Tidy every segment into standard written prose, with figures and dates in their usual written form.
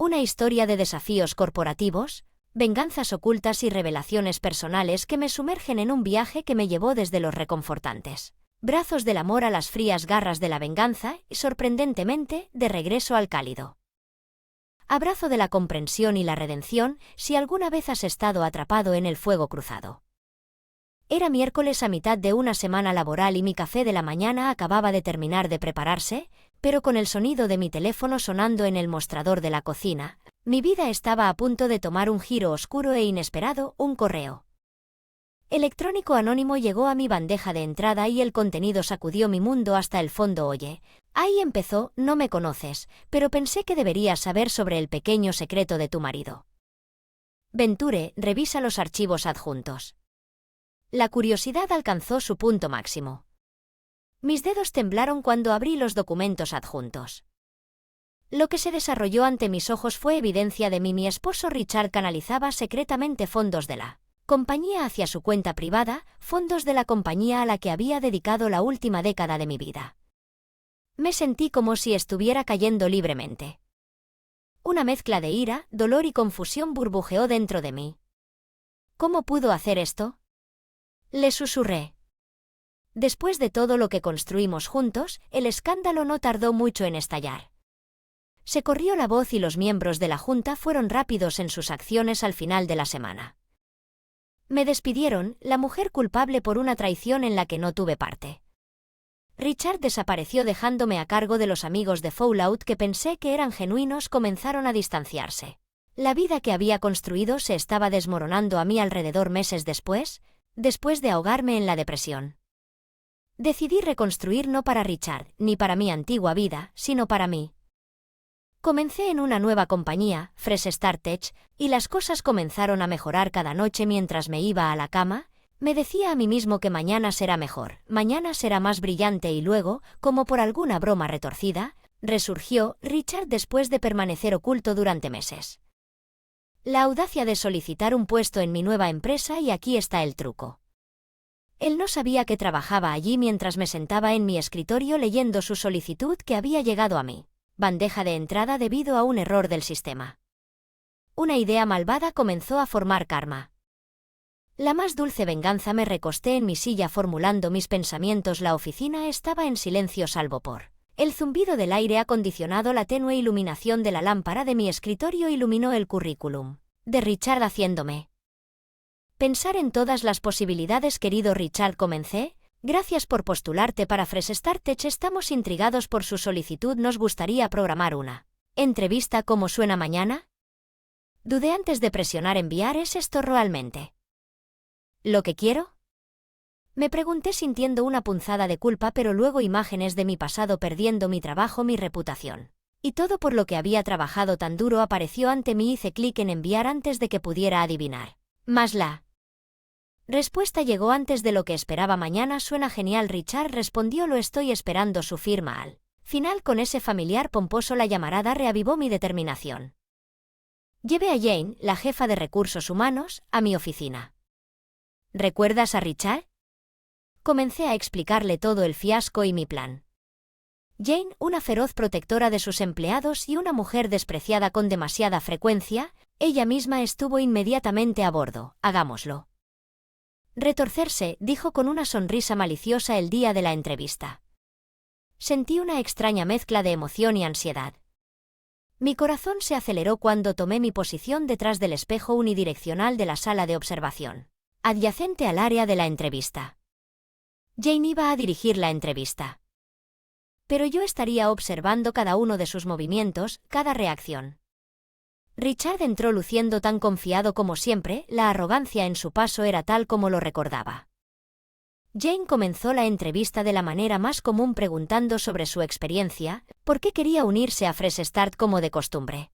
Una historia de desafíos corporativos, venganzas ocultas y revelaciones personales que me sumergen en un viaje que me llevó desde los reconfortantes brazos del amor a las frías garras de la venganza y, sorprendentemente, de regreso al cálido abrazo de la comprensión y la redención si alguna vez has estado atrapado en el fuego cruzado. Era miércoles a mitad de una semana laboral y mi café de la mañana acababa de terminar de prepararse, pero con el sonido de mi teléfono sonando en el mostrador de la cocina, mi vida estaba a punto de tomar un giro oscuro e inesperado. Un correo electrónico anónimo llegó a mi bandeja de entrada y el contenido sacudió mi mundo hasta el fondo. Oye, ahí empezó, no me conoces, pero pensé que deberías saber sobre el pequeño secreto de tu marido. Venture, revisa los archivos adjuntos. La curiosidad alcanzó su punto máximo. Mis dedos temblaron cuando abrí los documentos adjuntos. Lo que se desarrolló ante mis ojos fue evidencia de mi esposo Richard canalizaba secretamente fondos de la compañía hacia su cuenta privada, fondos de la compañía a la que había dedicado la última década de mi vida. Me sentí como si estuviera cayendo libremente. Una mezcla de ira, dolor y confusión burbujeó dentro de mí. ¿Cómo pudo hacer esto?, le susurré. Después de todo lo que construimos juntos, el escándalo no tardó mucho en estallar. Se corrió la voz y los miembros de la junta fueron rápidos en sus acciones al final de la semana. Me despidieron, la mujer culpable por una traición en la que no tuve parte. Richard desapareció dejándome a cargo de los amigos de Fallout que pensé que eran genuinos. Comenzaron a distanciarse. La vida que había construido se estaba desmoronando a mi alrededor meses después de ahogarme en la depresión. Decidí reconstruir no para Richard, ni para mi antigua vida, sino para mí. Comencé en una nueva compañía, Fresh Start Tech, y las cosas comenzaron a mejorar cada noche mientras me iba a la cama. Me decía a mí mismo que mañana será mejor, mañana será más brillante y luego, como por alguna broma retorcida, resurgió Richard después de permanecer oculto durante meses. La audacia de solicitar un puesto en mi nueva empresa y aquí está el truco. Él no sabía que trabajaba allí mientras me sentaba en mi escritorio leyendo su solicitud que había llegado a mí. Bandeja de entrada debido a un error del sistema. Una idea malvada comenzó a formar karma. La más dulce venganza. Me recosté en mi silla formulando mis pensamientos. La oficina estaba en silencio salvo por el zumbido del aire acondicionado. La tenue iluminación de la lámpara de mi escritorio iluminó el currículum de Richard haciéndome pensar en todas las posibilidades. Querido Richard, comencé. Gracias por postularte para Fresh Start Tech. Estamos intrigados por su solicitud. Nos gustaría programar una entrevista. ¿Cómo suena mañana? Dudé antes de presionar enviar. ¿Es esto realmente lo que quiero?, me pregunté sintiendo una punzada de culpa, pero luego imágenes de mi pasado perdiendo mi trabajo, mi reputación. Y todo por lo que había trabajado tan duro apareció ante mí. Hice clic en enviar antes de que pudiera adivinar más la respuesta llegó antes de lo que esperaba. Mañana suena genial. Richard respondió. Lo estoy esperando. Su firma al final con ese familiar pomposo. La llamarada reavivó mi determinación. Llevé a Jane, la jefa de recursos humanos, a mi oficina. ¿Recuerdas a Richard? Comencé a explicarle todo el fiasco y mi plan. Jane, una feroz protectora de sus empleados y una mujer despreciada con demasiada frecuencia, ella misma estuvo inmediatamente a bordo. Hagámoslo. Retorcerse, dijo con una sonrisa maliciosa el día de la entrevista. Sentí una extraña mezcla de emoción y ansiedad. Mi corazón se aceleró cuando tomé mi posición detrás del espejo unidireccional de la sala de observación, adyacente al área de la entrevista. Jane iba a dirigir la entrevista. Pero yo estaría observando cada uno de sus movimientos, cada reacción. Richard entró luciendo tan confiado como siempre. La arrogancia en su paso era tal como lo recordaba. Jane comenzó la entrevista de la manera más común preguntando sobre su experiencia, por qué quería unirse a Fresh Start como de costumbre.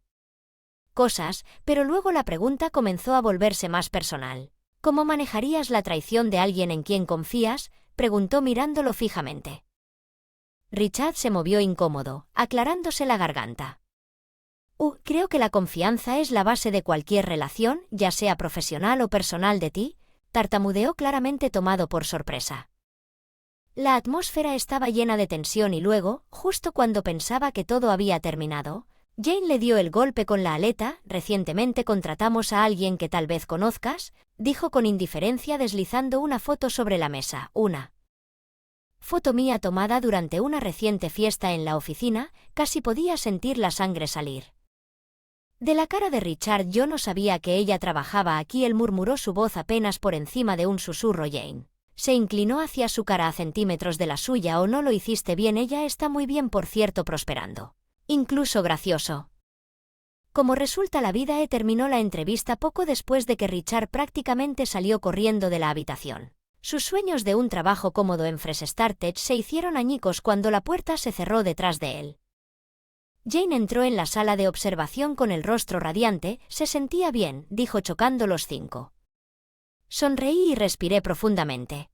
Pero luego la pregunta comenzó a volverse más personal. ¿Cómo manejarías la traición de alguien en quien confías?, preguntó mirándolo fijamente. Richard se movió incómodo, aclarándose la garganta. Creo que la confianza es la base de cualquier relación, ya sea profesional o personal. De ti, tartamudeó claramente tomado por sorpresa. La atmósfera estaba llena de tensión y luego, justo cuando pensaba que todo había terminado, Jane le dio el golpe con la aleta. Recientemente contratamos a alguien que tal vez conozcas, dijo con indiferencia deslizando una foto sobre la mesa. Una foto mía tomada durante una reciente fiesta en la oficina. Casi podía sentir la sangre salir de la cara de Richard. Yo no sabía que ella trabajaba aquí. Él murmuró, su voz apenas por encima de un susurro. Jane se inclinó hacia su cara a centímetros de la suya. ¿O no lo hiciste bien? Ella está muy bien, por cierto, prosperando. Incluso gracioso. Como resulta la vida. Terminó la entrevista poco después de que Richard prácticamente salió corriendo de la habitación. Sus sueños de un trabajo cómodo en Fresh Start Tech se hicieron añicos cuando la puerta se cerró detrás de él. Jane entró en la sala de observación con el rostro radiante. Se sentía bien, dijo chocando los 5. Sonreí y respiré profundamente.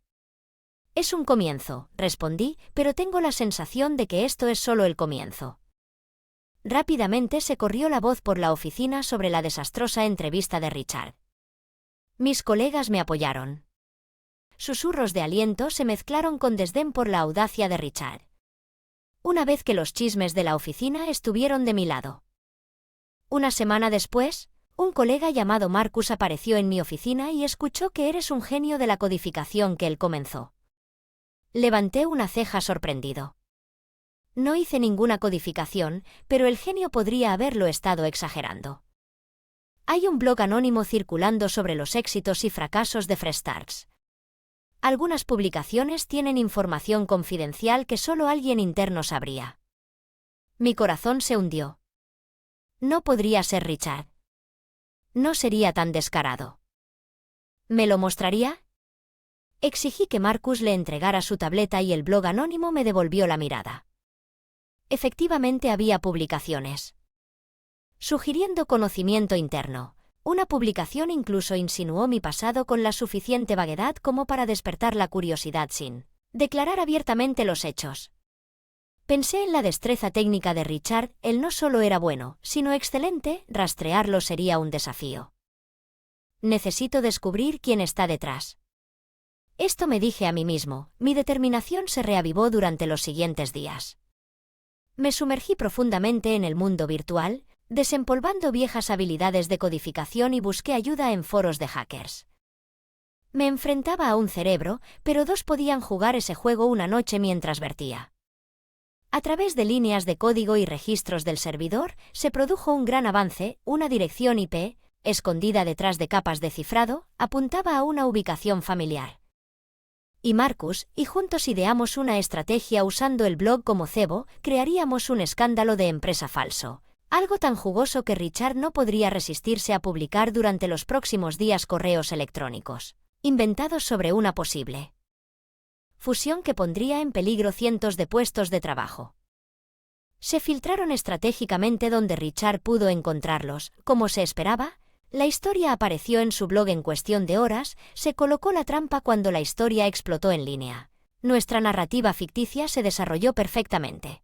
Es un comienzo, respondí, pero tengo la sensación de que esto es solo el comienzo. Rápidamente se corrió la voz por la oficina sobre la desastrosa entrevista de Richard. Mis colegas me apoyaron. Susurros de aliento se mezclaron con desdén por la audacia de Richard. Una vez que los chismes de la oficina estuvieron de mi lado. Una semana después, un colega llamado Marcus apareció en mi oficina y escuchó que eres un genio de la codificación que él comenzó. Levanté una ceja sorprendido. No hice ninguna codificación, pero el genio podría haberlo estado exagerando. Hay un blog anónimo circulando sobre los éxitos y fracasos de Fresh Starts. Algunas publicaciones tienen información confidencial que solo alguien interno sabría. Mi corazón se hundió. No podría ser Richard. No sería tan descarado. ¿Me lo mostraría? Exigí que Marcus le entregara su tableta y el blog anónimo me devolvió la mirada. Efectivamente había publicaciones sugiriendo conocimiento interno. Una publicación incluso insinuó mi pasado con la suficiente vaguedad como para despertar la curiosidad sin declarar abiertamente los hechos. Pensé en la destreza técnica de Richard. Él no solo era bueno, sino excelente. Rastrearlo sería un desafío. Necesito descubrir quién está detrás. Esto me dije a mí mismo. Mi determinación se reavivó durante los siguientes días. Me sumergí profundamente en el mundo virtual, desempolvando viejas habilidades de codificación y busqué ayuda en foros de hackers. Me enfrentaba a un cerebro, pero 2 podían jugar ese juego una noche mientras vertía. A través de líneas de código y registros del servidor, se produjo un gran avance. Una dirección IP, escondida detrás de capas de cifrado, apuntaba a una ubicación familiar. Y Marcus y juntos ideamos una estrategia usando el blog como cebo. Crearíamos un escándalo de empresa falso. Algo tan jugoso que Richard no podría resistirse a publicar durante los próximos días correos electrónicos inventados sobre una posible fusión que pondría en peligro cientos de puestos de trabajo. Se filtraron estratégicamente donde Richard pudo encontrarlos. Como se esperaba, la historia apareció en su blog en cuestión de horas. Se colocó la trampa cuando la historia explotó en línea. Nuestra narrativa ficticia se desarrolló perfectamente.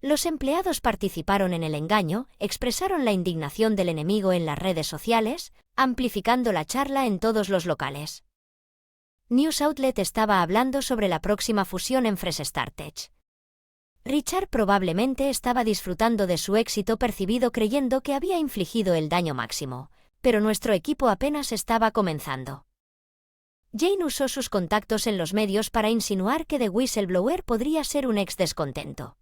Los empleados participaron en el engaño, expresaron la indignación del enemigo en las redes sociales, amplificando la charla en todos los locales. News Outlet estaba hablando sobre la próxima fusión en Fresh Start Tech. Richard probablemente estaba disfrutando de su éxito percibido creyendo que había infligido el daño máximo, pero nuestro equipo apenas estaba comenzando. Jane usó sus contactos en los medios para insinuar que The Whistleblower podría ser un ex descontento.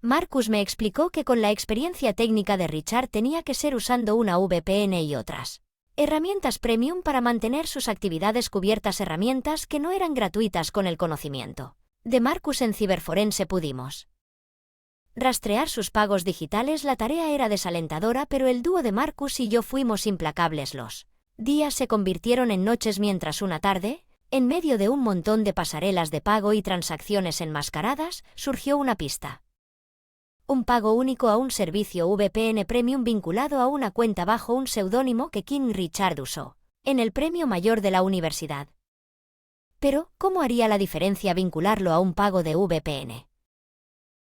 Marcus me explicó que con la experiencia técnica de Richard tenía que ser usando una VPN y otras herramientas premium para mantener sus actividades cubiertas, herramientas que no eran gratuitas. Con el conocimiento de Marcus en ciberforense pudimos rastrear sus pagos digitales. La tarea era desalentadora, pero el dúo de Marcus y yo fuimos implacables. Los días se convirtieron en noches mientras una tarde, en medio de un montón de pasarelas de pago y transacciones enmascaradas, surgió una pista. Un pago único a un servicio VPN Premium vinculado a una cuenta bajo un seudónimo que King Richard usó en el premio mayor de la universidad. Pero, ¿cómo haría la diferencia vincularlo a un pago de VPN?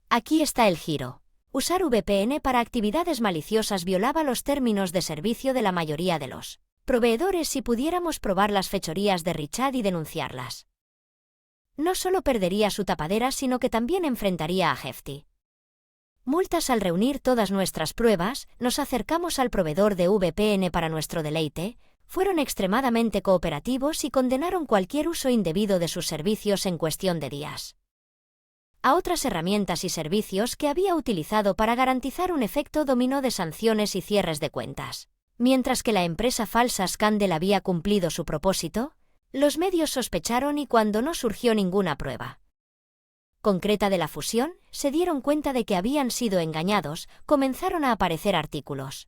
Aquí está el giro. Usar VPN para actividades maliciosas violaba los términos de servicio de la mayoría de los proveedores. Si pudiéramos probar las fechorías de Richard y denunciarlas, no solo perdería su tapadera, sino que también enfrentaría a Hefty. Multas. Al reunir todas nuestras pruebas, nos acercamos al proveedor de VPN para nuestro deleite. Fueron extremadamente cooperativos y condenaron cualquier uso indebido de sus servicios en cuestión de días. A otras herramientas y servicios que había utilizado para garantizar un efecto dominó de sanciones y cierres de cuentas. Mientras que la empresa falsa Scandal había cumplido su propósito, los medios sospecharon y cuando no surgió ninguna prueba concreta de la fusión, se dieron cuenta de que habían sido engañados, comenzaron a aparecer artículos.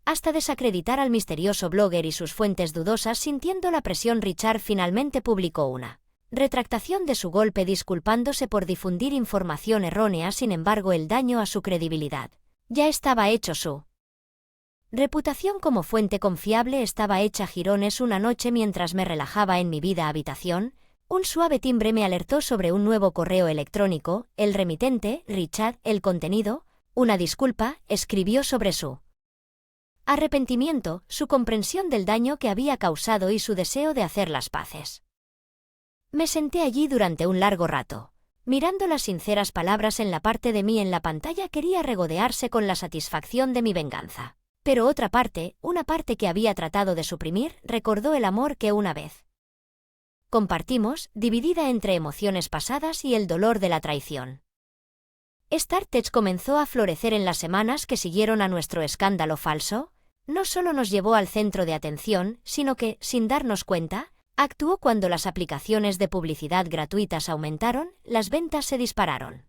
Hasta desacreditar al misterioso blogger y sus fuentes dudosas. Sintiendo la presión, Richard finalmente publicó una retractación de su golpe disculpándose por difundir información errónea. Sin embargo, el daño a su credibilidad ya estaba hecho. Su reputación como fuente confiable estaba hecha jirones. Una noche, mientras me relajaba en mi vida habitación, un suave timbre me alertó sobre un nuevo correo electrónico. El remitente, Richard. El contenido, una disculpa, escribió sobre su arrepentimiento, su comprensión del daño que había causado y su deseo de hacer las paces. Me senté allí durante un largo rato. Mirando las sinceras palabras en la parte de mí en la pantalla quería regodearse con la satisfacción de mi venganza. Pero otra parte, una parte que había tratado de suprimir, recordó el amor que una vez compartimos, dividida entre emociones pasadas y el dolor de la traición. StarTech comenzó a florecer en las semanas que siguieron a nuestro escándalo falso. No solo nos llevó al centro de atención, sino que, sin darnos cuenta, actuó cuando las aplicaciones de publicidad gratuitas aumentaron, las ventas se dispararon.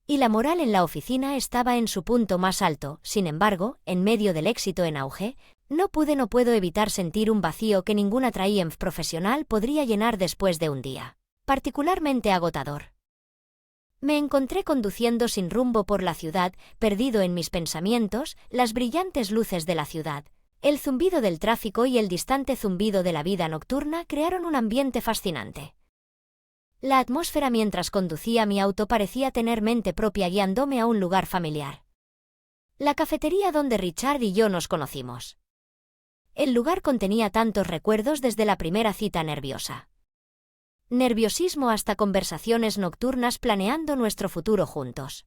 Y la moral en la oficina estaba en su punto más alto. Sin embargo, en medio del éxito en auge, no puedo evitar sentir un vacío que ninguna triumph profesional podría llenar después de un día particularmente agotador. Me encontré conduciendo sin rumbo por la ciudad, perdido en mis pensamientos. Las brillantes luces de la ciudad, el zumbido del tráfico y el distante zumbido de la vida nocturna crearon un ambiente fascinante. La atmósfera mientras conducía mi auto parecía tener mente propia, guiándome a un lugar familiar. La cafetería donde Richard y yo nos conocimos. El lugar contenía tantos recuerdos, desde la primera cita nerviosismo hasta conversaciones nocturnas planeando nuestro futuro juntos.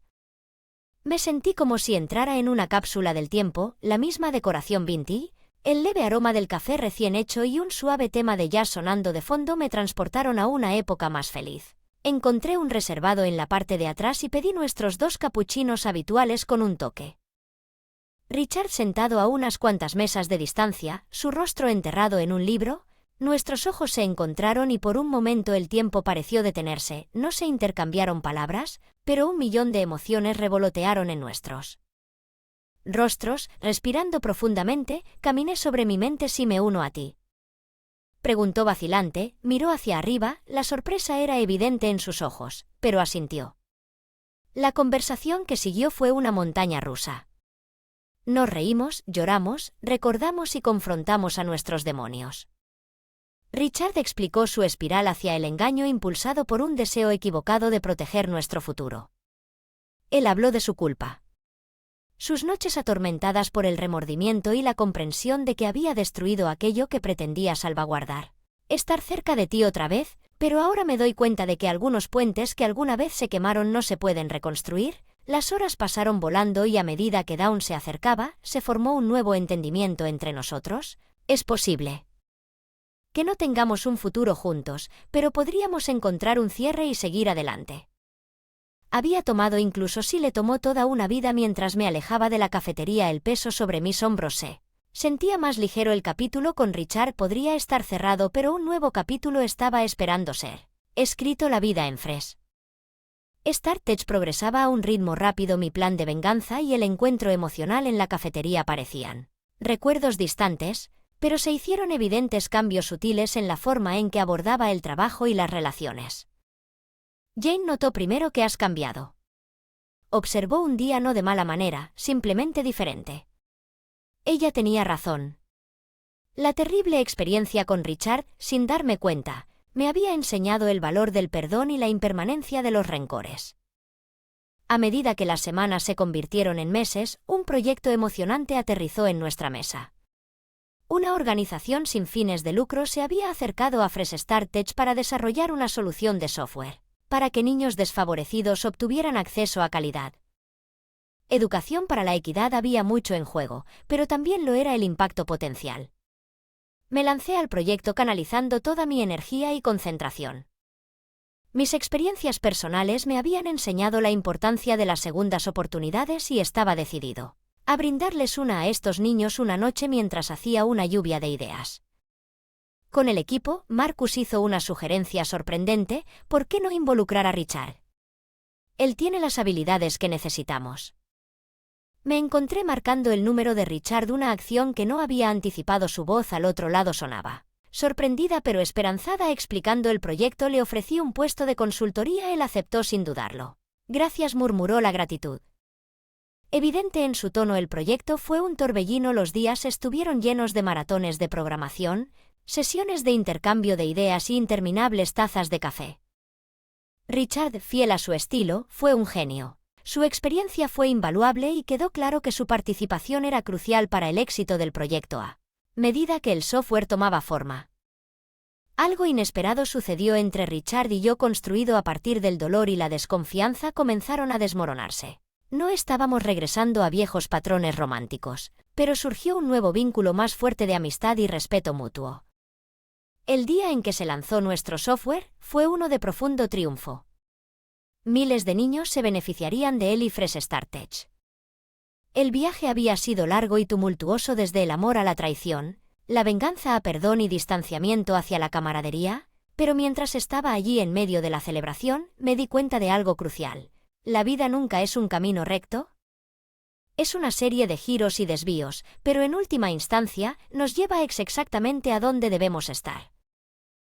Me sentí como si entrara en una cápsula del tiempo. La misma decoración vintage, el leve aroma del café recién hecho y un suave tema de jazz sonando de fondo me transportaron a una época más feliz. Encontré un reservado en la parte de atrás y pedí nuestros 2 capuchinos habituales con un toque. Richard sentado a unas cuantas mesas de distancia, su rostro enterrado en un libro. Nuestros ojos se encontraron y por un momento el tiempo pareció detenerse. No se intercambiaron palabras, pero 1.000.000 de emociones revolotearon en nuestros rostros. Respirando profundamente, caminé sobre mi mente. «¿Si me uno a ti?», preguntó vacilante. Miró hacia arriba, la sorpresa era evidente en sus ojos, pero asintió. La conversación que siguió fue una montaña rusa. Nos reímos, lloramos, recordamos y confrontamos a nuestros demonios. Richard explicó su espiral hacia el engaño impulsado por un deseo equivocado de proteger nuestro futuro. Él habló de su culpa. Sus noches atormentadas por el remordimiento y la comprensión de que había destruido aquello que pretendía salvaguardar. Estar cerca de ti otra vez, pero ahora me doy cuenta de que algunos puentes que alguna vez se quemaron no se pueden reconstruir. Las horas pasaron volando y a medida que Dawn se acercaba, se formó un nuevo entendimiento entre nosotros. Es posible que no tengamos un futuro juntos, pero podríamos encontrar un cierre y seguir adelante. Había tomado, incluso si le tomó toda una vida. Mientras me alejaba de la cafetería, el peso sobre mis hombros se sentía más ligero. El capítulo con Richard podría estar cerrado, pero un nuevo capítulo estaba esperando ser escrito. La vida en Fresh StarTech progresaba a un ritmo rápido. Mi plan de venganza y el encuentro emocional en la cafetería parecían recuerdos distantes, pero se hicieron evidentes cambios sutiles en la forma en que abordaba el trabajo y las relaciones. Jane notó primero que has cambiado. Observó un día, no de mala manera, simplemente diferente. Ella tenía razón. La terrible experiencia con Richard, sin darme cuenta, me había enseñado el valor del perdón y la impermanencia de los rencores. A medida que las semanas se convirtieron en meses, un proyecto emocionante aterrizó en nuestra mesa. Una organización sin fines de lucro se había acercado a Fresh StarTech para desarrollar una solución de software para que niños desfavorecidos obtuvieran acceso a calidad Educación para la equidad había mucho en juego, pero también lo era el impacto potencial. Me lancé al proyecto canalizando toda mi energía y concentración. Mis experiencias personales me habían enseñado la importancia de las segundas oportunidades y estaba decidido a brindarles una a estos niños una noche mientras hacía una lluvia de ideas. Con el equipo, Marcus hizo una sugerencia sorprendente: ¿por qué no involucrar a Richard? Él tiene las habilidades que necesitamos. Me encontré marcando el número de Richard, una acción que no había anticipado. Su voz al otro lado sonaba sorprendida pero esperanzada. Explicando el proyecto, le ofrecí un puesto de consultoría. Él aceptó sin dudarlo. Gracias, murmuró la gratitud evidente en su tono. El proyecto fue un torbellino. Los días estuvieron llenos de maratones de programación, sesiones de intercambio de ideas y interminables tazas de café. Richard, fiel a su estilo, fue un genio. Su experiencia fue invaluable y quedó claro que su participación era crucial para el éxito del proyecto a medida que el software tomaba forma. Algo inesperado sucedió entre Richard y yo. Construido a partir del dolor y la desconfianza, comenzaron a desmoronarse. No estábamos regresando a viejos patrones románticos, pero surgió un nuevo vínculo más fuerte de amistad y respeto mutuo. El día en que se lanzó nuestro software fue uno de profundo triunfo. Miles de niños se beneficiarían de él y Fresh Start Tech. El viaje había sido largo y tumultuoso, desde el amor a la traición, la venganza a perdón y distanciamiento hacia la camaradería, pero mientras estaba allí en medio de la celebración, me di cuenta de algo crucial. La vida nunca es un camino recto. Es una serie de giros y desvíos, pero en última instancia nos lleva exactamente a donde debemos estar.